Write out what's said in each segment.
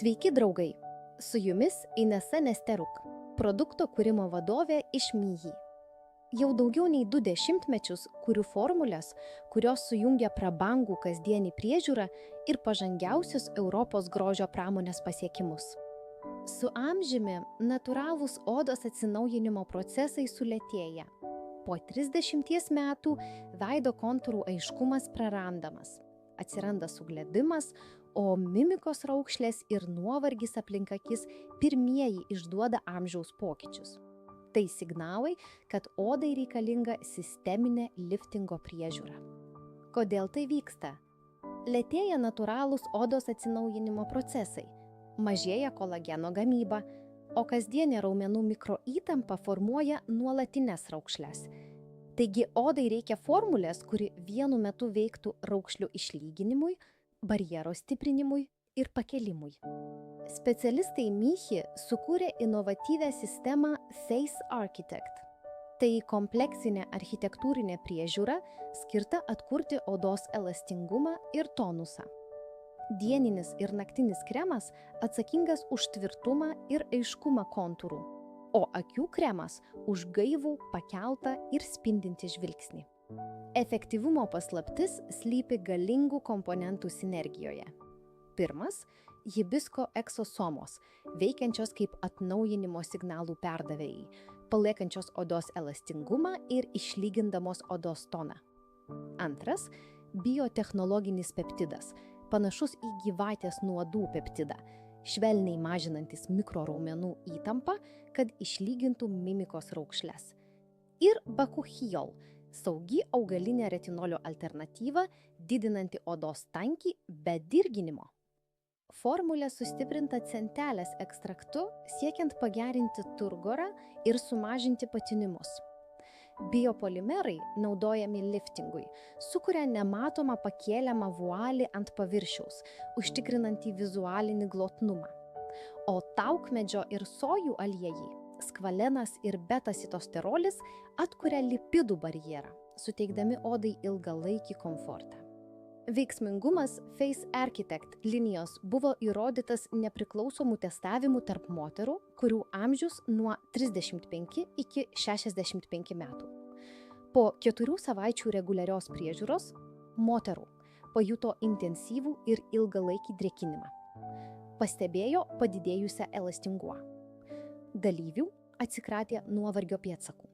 Sveiki, draugai! Su jumis Inesa Nesteruk, produkto kūrimo vadovė iš Myhi. Jau daugiau nei 2 dešimtmečius kuriu formulės, kurios sujungia prabangų kasdienį priežiūrą ir pažangiausius Europos grožio pramonės pasiekimus. Su amžiumi natūralūs odos atsinaujinimo procesai sulėtėja. Po 30 metų veido kontūrų aiškumas prarandamas. Atsiranda sugledimas, o mimikos raukšlės ir nuovargis aplink akis pirmieji išduoda amžiaus pokyčius. Tai signalai, kad odai reikalinga sisteminė liftingo priežiūra. Kodėl tai vyksta? Lėtėja natūralūs odos atsinaujinimo procesai, mažėja kolageno gamyba, o kasdienė raumenų mikroįtampa formuoja nuolatines raukšles. Taigi odai reikia formulės, kuri vienu metu veiktų raukšlių išlyginimui, barjero stiprinimui ir pakelimui. Specialistai Myhi sukūrė inovatyvią sistemą Face Architect. Tai kompleksinė architektūrinė priežiūra skirta atkurti odos elastingumą ir tonusą. Dieninis ir naktinis kremas atsakingas už tvirtumą ir aiškumą kontūrų, o akių kremas už gaivų, pakeltą ir spindintį žvilgsnį. Efektyvumo paslaptis slypi galingų komponentų sinergijoje. Pirmas – hibisko eksosomos, veikiančios kaip atnaujinimo signalų perdavėjai, paliekančios odos elastingumą ir išlygindamos odos toną. Antras – biotechnologinis peptidas, panašus į gyvatės nuodų peptidą, švelniai mažinantis mikroraumenų įtampą, kad išlygintų mimikos raukšles. Ir bakuchiol – saugi augalinė retinolio alternatyva, didinanti odos tankį be dirginimo. Formulė sustiprinta centelės ekstraktu, siekiant pagerinti turgorą ir sumažinti patinimus. Biopolimerai, naudojami liftingui, sukuria nematomą pakėliamą vualį ant paviršiaus, užtikrinantį vizualinį glotnumą. O taukmedžio ir sojų aliejai, skvalenas ir beta-sitosterolis atkuria lipidų barjerą, suteikdami odai ilgalaikį komfortą. Veiksmingumas Face Architect linijos buvo įrodytas nepriklausomų testavimų tarp moterų, kurių amžius nuo 35 iki 65 metų. Po 4 savaičių reguliarios priežiūros moterų pajuto intensyvų ir ilgalaikį drėkinimą. Pastebėjo padidėjusią elastingumą. Dalyvių atsikratė nuovargio pėdsakų,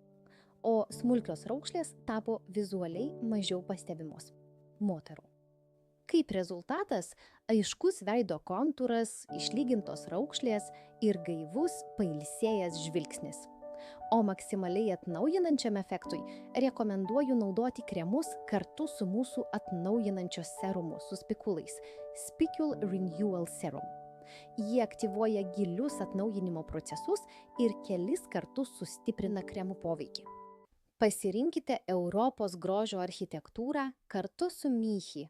o smulkios raukšlės tapo vizualiai mažiau pastebimos moterų. Kaip rezultatas, aiškus veido kontūras, išlygintos raukšlės ir gaivus pailsėjęs žvilgsnis. O maksimaliai atnaujinančiam efektui rekomenduoju naudoti kremus kartu su mūsų atnaujinančios serumu su spikulais Spicule Renewal Serum. Jie aktyvuoja gilius atnaujinimo procesus ir kelis kartus sustiprina kremų poveikį. Pasirinkite Europos grožio architektūrą kartu su Myhi.